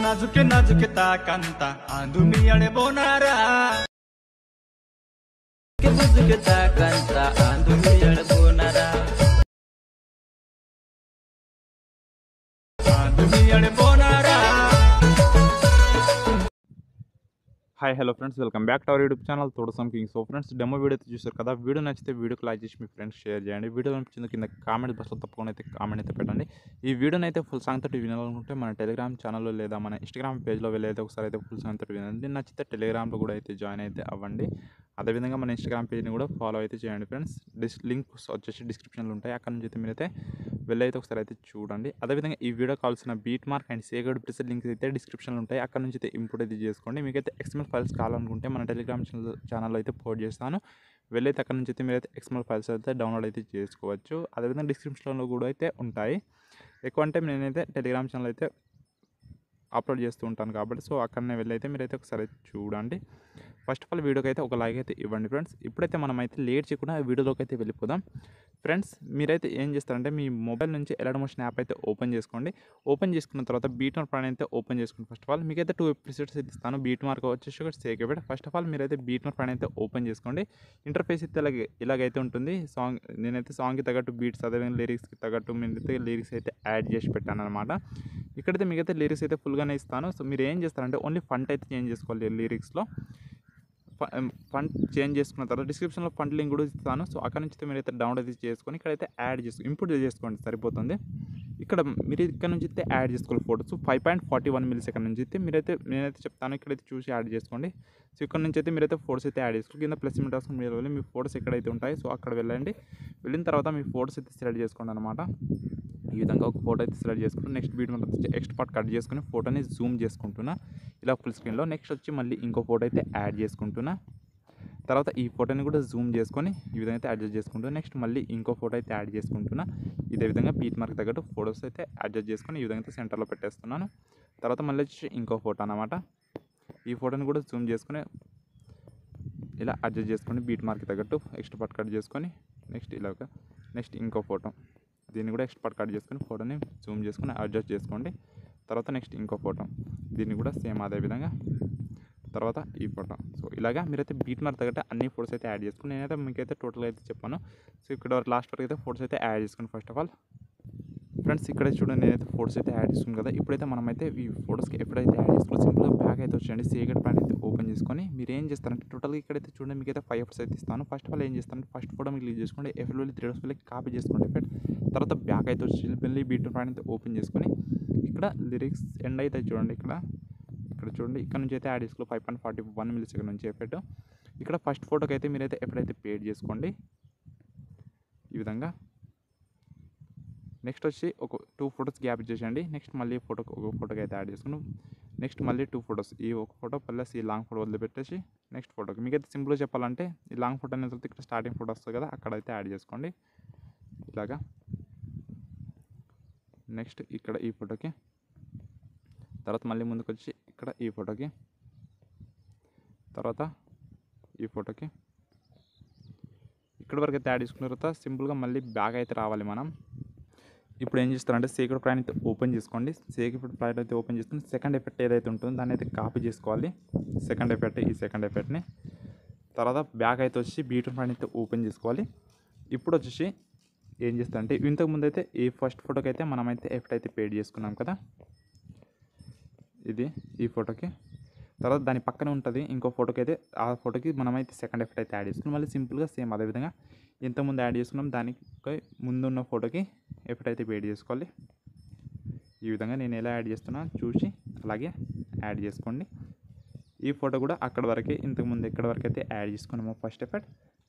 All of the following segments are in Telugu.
नाजुके नाजुके ताकंता आंधू मियाड़े बोनारा के नाजुके ताकंता आंधू मियाड़े बोनारा आंधू मियाड़े बोनारा। Hi hello friends, welcome back to our YouTube channel Todasam king. So friends, demo video అయితే చూసారు కదా। వీడియో నచ్చితే వీడియోకి లైక్ చేసి మీ ఫ్రెండ్స్ షేర్ చేయండి। వీడియో నచ్చింది కింద కామెంట్ బాక్స్లో తప్పకుండా అయితే కామెంట్ అయితే పెట్టండి। ఈ వీడియోని అయితే ఫుల్ సాంగ్ తోటి వినాలనుకుంటే మన టెలిగ్రామ్ ఛానల్లో లేదా మన ఇన్స్టాగ్రామ్ పేజ్లో వెళ్ళైతే ఒకసారి అయితే ఫుల్ సాంగ్ తోటి వినండి। నచ్చితే టెలిగ్రామ్లో కూడా అయితే జాయిన్ అయితే అవ్వండి। అదేవిధంగా మన ఇన్స్టాగ్రామ్ పేజ్ని కూడా ఫాలో అయితే చేయండి ఫ్రెండ్స్। లింక్స్ వచ్చేసి డిస్క్రిప్షన్లో ఉంటాయి, అక్కడ నుంచి అయితే మీరైతే వెళ్ళైతే ఒకసారి అయితే చూడండి। అదేవిధంగా ఈ వీడియో కావాల్సిన బీట్ మార్క్ అండ్ సేగడ్ ప్రెస్ లింక్స్ అయితే డిస్క్రిప్షన్లో ఉంటాయి, అక్కడ నుంచి అయితే ఇంపోర్ట్ అయితే చేసుకోండి। మీకైతే XML ఫైల్స్ కావాలనుకుంటే మన టెలిగ్రామ్ ఛానల్లో అయితే పోస్ట్ చేస్తాను, వెళ్ళైతే అక్కడ నుంచి అయితే మీరైతే XML ఫైల్స్ అయితే డౌన్లోడ్ అయితే చేసుకోవచ్చు। అదేవిధంగా డిస్క్రిప్షన్లో కూడా అయితే ఉంటాయి। ఎక్కువ అంటే నేనైతే టెలిగ్రామ్ ఛానల్ అయితే అప్లోడ్ చేస్తూ ఉంటాను కాబట్టి, సో అక్కడనే వెళ్ళైతే మీరైతే ఒకసారి చూడండి। ఫస్ట్ ఆఫ్ ఆల్ వీడియోకి అయితే ఒక లైక్ అయితే ఇవ్వండి ఫ్రెండ్స్। ఇప్పుడైతే మనం అయితే లేట్ చేయకుండా వీడియోలోకి అయితే వెళ్ళిపోదాం ఫ్రెండ్స్। మీరైతే ఏం చేస్తారంటే మీ మొబైల్ నుంచి ఎలర్ట్ మోషన్ యాప్ అయితే ఓపెన్ చేసుకోండి। ఓపెన్ చేసుకున్న తర్వాత బీట్ మార్క్ ప్లాన్ అయితే ఓపెన్ చేసుకోండి। ఫస్ట్ ఆఫ్ ఆల్ మీకైతే 2 ఎపిసోడ్స్ అయితే ఇస్తాను, బీట్ మార్క్ వచ్చేసి సేకేబెట్। ఫస్ట్ ఆఫ్ ఆల్ మీరైతే బీట్ మార్క్ ప్లాన్ అయితే ఓపెన్ చేసుకోండి। ఇంటర్ఫేస్ అయితే ఇలాగైతే ఉంటుంది। నేనైతే సాంగ్కి తగ్గట్టు బీట్స్, అదేవిధంగా లిరిక్స్కి తగ్గట్టు నేనైతే లిరిక్స్ అయితే యాడ్ చేసి పెట్టాను అనమాట। ఇక్కడైతే మీకైతే లిరిక్స్ అయితే ఫుల్గానే ఇస్తాను। సో మీరు ఏం చేస్తారంటే ఓన్లీ ఫంట్ అయితే చేంజ్ చేసుకోవాలి లిరిక్స్లో। ఫంట్ చేంజ్ చేసుకున్న తర్వాత డిస్క్రిప్షన్లో ఫంట్ లింక్ కూడా ఇస్తాను, సో అక్కడ నుంచి మీరైతే డౌన్లోడ్ అయితే చేసుకొని ఇక్కడైతే యాడ్ చేసుకో ఇంపోర్ట్ చేసుకోండి సరిపోతుంది। ఇక్కడ మీరు ఇక్కడ నుంచి అయితే యాడ్ చేసుకోవాలి ఫోటోస్ 5.41 మిల్లీసెకండ్ నుంచి అయితే నేనైతే చెప్తాను, ఇక్కడైతే చూసి యాడ్ చేసుకోండి। సో ఇక్కడ నుంచి అయితే మీరైతే ఫోటోస్ అయితే యాడ్ చేసుకోండి। కింద ప్లస్ సింబల్ రాసుకొని మీరు వెళ్ళి మీ ఫోటోస్ ఎక్కడైతే ఉంటాయి సో అక్కడ వెళ్ళండి। వెళ్ళిన తర్వాత మీ ఫోటోస్ అయితే సెలెక్ట్ చేసుకోండి అనమాట। ఈ విధంగా ఒక ఫోటో అయితే సెలెక్ట్ చేసుకుంటూ నెక్స్ట్ వీడియో ఎక్స్ట్ పార్ట్ కట్ చేసుకుని ఫోటోని జూమ్ చేసుకుంటున్నా ఇలా ఫుల్ స్క్రీన్లో। నెక్స్ట్ వచ్చి మళ్ళీ ఇంకో ఫోటో అయితే యాడ్ చేసుకుంటున్నా, తర్వాత ఈ ఫోటోని కూడా జూమ్ చేసుకొని ఈ విధంగా అయితే అడ్జస్ట్ చేసుకుంటున్నా। నెక్స్ట్ మళ్ళీ ఇంకో ఫోటో అయితే యాడ్ చేసుకుంటున్నా, ఇదే విధంగా బీట్ మార్క్ తగ్గట్టు ఫోటోస్ అయితే అడ్జస్ట్ చేసుకొని ఈ విధంగా అయితే సెంటర్లో పెట్టేస్తున్నాను। తర్వాత మళ్ళీ వచ్చి ఇంకో ఫోటో అనమాట, ఈ ఫోటోని కూడా జూమ్ చేసుకొని ఇలా అడ్జస్ట్ చేసుకొని బీట్ మార్క్ తగ్గట్టు ఎక్స్ట్ పార్ట్ కట్ చేసుకొని నెక్స్ట్ ఇలాగా నెక్స్ట్ ఇంకో ఫోటో దీన్ని కూడా ఎక్స్ట్ పార్ట్ కట్ చేసుకొని ఫోటోని జూమ్ చేసుకొని అడ్జస్ట్ చేసుకోండి। తర్వాత నెక్స్ట్ ఇంకో ఫోటో దీన్ని కూడా సేమ్ అదే విధంగా, తర్వాత ఈ ఫోటో। సో ఇలాగా మీరైతే బీట్ మార్క్ తగ్గట్టు అన్ని ఫోటోస్ అయితే యాడ్ చేసుకుని నేనైతే మీకైతే టోటల్గా అయితే చెప్పాను। సో ఇక్కడ లాస్ట్ వరకు అయితే ఫోటోస్ అయితే యాడ్ చేసుకోండి ఫస్ట్ ఆఫ్ ఆల్ ఫ్రెండ్స్। ఇక్కడే చూడండి నేనైతే ఫోటోస్ అయితే యాడ్ చేసుకున్నాను కదా। ఇప్పుడైతే మనమైతే ఈ ఫోటోస్కి ఎప్పుడైతే యాడ్ చేసుకుని సింపుల్గా బ్యాక్ అయితే వచ్చేయండి, సేగడ్ ప్లాన్ అయితే ఓపెన్ చేసుకొని మీరు ఏం చేస్తారంటే టోటల్గా ఇక్కడైతే చూడండి మీకైతే 5 ఫోటోస్ అయితే ఇస్తాను। ఫస్ట్ ఆఫ్ ఆల్ ఏం చేస్తారంటే ఫస్ట్ ఫోటో మీకు క్లిక్ చేసుకోండి, ఎఫ్ఎల్ 3 డోస్ కాపీ చేసుకోండి ఫ్రెండ్। తర్వాత బ్యాక్ అయితే వచ్చి మళ్ళీ బీట్ ప్లాన్ అయితే ఓపెన్ చేసుకొని ఇక్కడ లిరిక్స్ ఎండ్ అయితే చూడండి, ఇక్కడ చూడండి ఇక్కడ నుంచి అయితే యాడ్ చేసుకోవాలి 5.41 మిల్లీసెకండ్ నుంచి ఎఫెక్ట్। ఇక్కడ ఫస్ట్ ఫోటోకి అయితే మీరైతే ఎప్పుడైతే పేడ్ చేసుకోండి ఈ విధంగా। నెక్స్ట్ వచ్చి ఒక 2 ఫోటోస్ గ్యాప్ ఇచ్చేసేయండి। నెక్స్ట్ మళ్ళీ ఒక ఫోటోకి అయితే యాడ్ చేసుకుని నెక్స్ట్ మళ్ళీ 2 ఫోటోస్, ఈ ఒక ఫోటో ప్లస్ ఈ లాంగ్ ఫోటో వదిలిపెట్టేసి నెక్స్ట్ ఫోటోకి మీకైతే సింపుల్గా చెప్పాలంటే ఈ లాంగ్ ఫోటో అనేది తర్వాత ఇక్కడ స్టార్టింగ్ ఫోటో వస్తుంది కదా అక్కడైతే యాడ్ చేసుకోండి ఇలాగా। నెక్స్ట్ ఇక్కడ ఈ ఫోటోకి, తర్వాత మళ్ళీ ముందుకు వచ్చి ఇక్కడ ఈ ఫోటోకి, తర్వాత ఈ ఫోటోకి ఇక్కడ వరకు అయితే యాడ్ చేసుకున్న తర్వాత సింపుల్గా మళ్ళీ బ్యాక్ అయితే రావాలి మనం। ఇప్పుడు ఏం చేస్తారంటే సేక్రెడ్ ప్లాన్ అయితే ఓపెన్ చేసుకోండి, సేక్రెడ్ ప్లాన్ అయితే ఓపెన్ చేసుకుని సెకండ్ ఎఫెక్ట్ ఏదైతే ఉంటుందో దాన్ని అయితే కాపీ చేసుకోవాలి సెకండ్ ఎఫెక్ట్, ఈ సెకండ్ ఎఫెక్ట్ని। తర్వాత బ్యాక్ అయితే వచ్చి బీట్ ప్లాన్ అయితే ఓపెన్ చేసుకోవాలి। ఇప్పుడు వచ్చేసి ఏం చేస్తారంటే ఇంతకుముందు అయితే ఈ ఫస్ట్ ఫోటోకి అయితే మనమైతే ఎఫెక్ట్ అయితే పేడ్ చేసుకున్నాం కదా ఇది ఈ ఫోటోకి, తర్వాత దాని పక్కన ఉంటుంది ఇంకో ఫోటోకి అయితే ఆ ఫోటోకి మనమైతే సెకండ్ ఎఫెక్ట్ అయితే యాడ్ చేసుకున్నాం। మళ్ళీ సింపుల్గా సేమ్ అదేవిధంగా ఇంతకుముందు యాడ్ చేసుకున్నాం దానికి ముందున్న ఫోటోకి ఎఫెక్ట్ అయితే పేడ్ చేసుకోవాలి ఈ విధంగా। నేను ఎలా యాడ్ చేస్తున్నా చూసి అలాగే యాడ్ చేసుకోండి। ఈ ఫోటో కూడా అక్కడ వరకే ఇంతకుముందు ఎక్కడ వరకు అయితే యాడ్ చేసుకున్నామో ఫస్ట్ ఎఫెక్ట్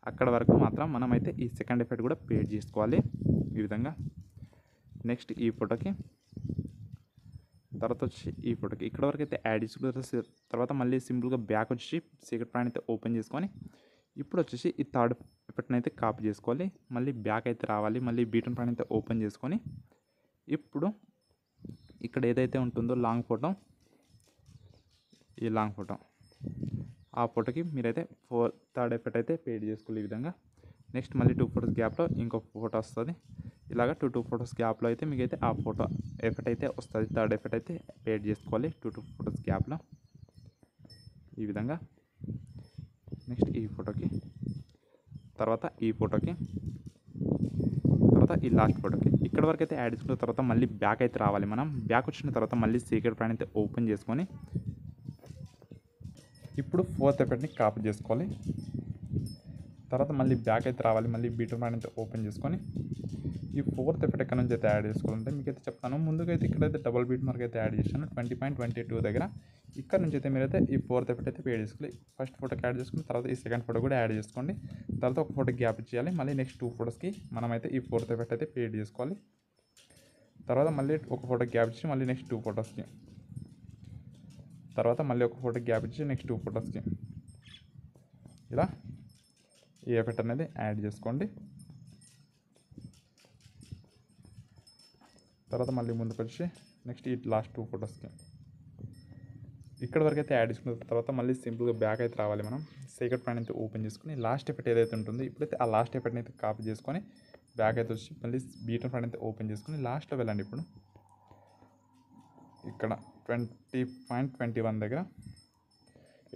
అక్కడ వరకు మాత్రం మనమైతే ఈ సెకండ్ ఎఫెక్ట్ కూడా పేడ్ చేసుకోవాలి ఈ విధంగా। నెక్స్ట్ ఈ ఫోటోకి, తర్వాత వచ్చి ఈ ఫోటోకి ఇక్కడ వరకు అయితే యాడ్ చేసుకున్న తర్వాత మళ్ళీ సింపుల్గా బ్యాక్ వచ్చి సీక్రెట్ ప్లాన్ అయితే ఓపెన్ చేసుకొని ఇప్పుడు వచ్చేసి ఈ థర్డ్ ఎఫెక్ట్ని అయితే కాపీ చేసుకోవాలి, మళ్ళీ బ్యాక్ అయితే రావాలి, మళ్ళీ బీటన్ ప్లాన్ అయితే ఓపెన్ చేసుకొని ఇప్పుడు ఇక్కడ ఏదైతే ఉంటుందో లాంగ్ ఫోటో, ఈ లాంగ్ ఫోటో ఆ ఫోటోకి మీరైతే థర్డ్ ఎఫెక్ట్ అయితే పేడ్ చేసుకోవాలి ఈ విధంగా। నెక్స్ట్ మళ్ళీ 2 ఫొటోస్ గ్యాప్లో ఇంకొక ఫోటో వస్తుంది. ఇలాగ 2 ఫొటోస్ గ్యాప్లో అయితే మీకైతే ఆ ఫోటో ఎఫెక్ట్ అయితే వస్తుంది. థర్డ్ ఎఫెక్ట్ అయితే పేడ్ చేసుకోవాలి 2 ఫొటోస్ గ్యాప్లో ఈ విధంగా. నెక్స్ట్ ఈ ఫోటోకి, తర్వాత ఈ ఫోటోకి, తర్వాత ఈ లాస్ట్ ఫోటోకి ఇక్కడ వరకు అయితే యాడ్ చేసుకున్న తర్వాత మళ్ళీ బ్యాక్ అయితే రావాలి. మనం బ్యాక్ వచ్చిన తర్వాత మళ్ళీ సీక్రెట్ ప్లాన్ అయితే ఓపెన్ చేసుకొని ఇప్పుడు 4th ఎఫెక్ట్ని కాపీ చేసుకోవాలి. తర్వాత మళ్ళీ బ్యాక్ అయితే రావాలి. మళ్ళీ బీటర్ ప్లాన్ అయితే ఓపెన్ చేసుకొని ఈ 4th ఎఫెక్ట్ ఎక్కడ నుంచి అయితే యాడ్ చేసుకోవాలంటే మీకైతే చెప్తాను. ముందుగా అయితే ఇక్కడైతే డబుల్ బీట్ మార్క్ అయితే యాడ్ చేశాను 20.22 దగ్గర. ఇక్కడ నుంచి అయితే మీరైతే ఈ 4th ఎఫెక్ట్ అయితే పేడ్ చేసుకోవాలి. ఫస్ట్ ఫోటోకి యాడ్ చేసుకుని తర్వాత ఈ సెకండ్ ఫోటో కూడా యాడ్ చేసుకోండి. తర్వాత ఒక ఫోటో గ్యాప్ ఇచ్చేయాలి. మళ్ళీ నెక్స్ట్ 2 ఫోటోస్కి మనమైతే ఈ 4th ఎఫెక్ట్ అయితే పేడ్ చేసుకోవాలి. తర్వాత మళ్ళీ ఒక ఫోటో గ్యాప్ ఇచ్చి మళ్ళీ నెక్స్ట్ 2 ఫోటోస్కి, తర్వాత మళ్ళీ ఒక ఫోటో గ్యాప్ ఇచ్చి నెక్స్ట్ 2 ఫోటోస్కి ఇలా ఈ ఎఫెక్ట్ అనేది యాడ్ చేసుకోండి. తర్వాత మళ్ళీ ముందుకు వచ్చి నెక్స్ట్ ఈ లాస్ట్ 2 ఫోటోస్కి ఇక్కడ వరకు అయితే యాడ్ చేసుకున్న తర్వాత మళ్ళీ సింపుల్గా బ్యాక్ అయితే రావాలి. మనం సీక్రెట్ ప్లాన్ అయితే ఓపెన్ చేసుకుని లాస్ట్ ఎఫెక్ట్ ఏదైతే ఉంటుందో ఇప్పుడైతే ఆ లాస్ట్ ఎఫెక్ట్ని అయితే కాపీ చేసుకొని బ్యాక్ అయితే వచ్చి మళ్ళీ బీటర్ ప్లాన్ అయితే ఓపెన్ చేసుకుని లాస్ట్లో వెళ్ళండి. ఇప్పుడు ఇక్కడ 20.21 దగ్గర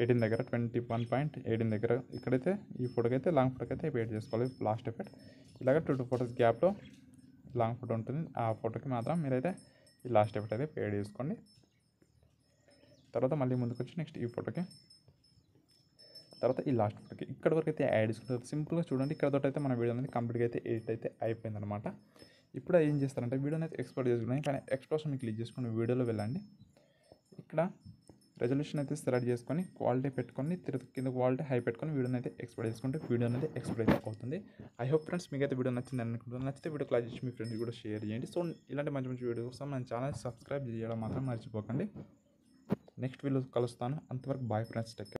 18 దగ్గర 21.18 దగ్గర ఇక్కడైతే ఈ ఫోటోకి అయితే లాంగ్ ఫోటోకి అయితే పేడ్ చేసుకోవాలి లాస్ట్ ఎఫెక్ట్. ఇలాగ 2 ఫోటోస్ గ్యాప్లో లాంగ్ ఫోటో ఉంటుంది. ఆ ఫోటోకి మాత్రం మీరైతే ఈ లాస్ట్ ఎఫెక్ట్ అయితే పేడ్ చేసుకోండి. తర్వాత మళ్ళీ ముందుకు వచ్చి నెక్స్ట్ ఈ ఫోటోకి, తర్వాత ఈ లాస్ట్ ఫోటోకి ఇక్కడ వరకు అయితే యాడ్ చేసుకుంటారు. సింపుల్గా చూడండి. ఇక్కడ అయితే మన వీడియో అనేది కంప్లీట్గా అయితే ఎడిట్ అయితే అయిపోయిందనమాట. ఇప్పుడు ఏం చేస్తారంటే వీడియోని అయితే ఎక్స్పోర్ట్ చేసుకున్నాను. కానీ ఎక్స్పోర్ట్ని క్లిక్ చేసుకుని వీడియోలో వెళ్ళండి. ఇక్కడ రెజల్యూషన్ అయితే సెలెక్ట్ చేసుకొని క్వాలిటీ పెట్టుకొని కింద క్వాలిటీ హై పెట్టుకొని వీడియోని అయితే ఎక్స్పోర్ట్ చేసుకుంటే వీడియో అనేది ఎక్స్పోర్ట్ అయితే అవుతుంది. ఐ హోప్ ఫ్రెండ్స్ మీకైతే వీడియో నచ్చింది అనుకుంటున్నాను. నచ్చితే వీడియో క్లాస్ చేసి మీ ఫ్రెండ్స్ కూడా షేర్ చేయండి. సో ఇలాంటి మంచి మంచి వీడియో కోసం మన ఛానల్ సబ్స్క్రైబ్ చేయడం మాత్రం మర్చిపోకండి. నెక్స్ట్ వీడియో కలుస్తాను. అంతవరకు బాయ్ ఫ్రెండ్స్, టేక్ కేర్.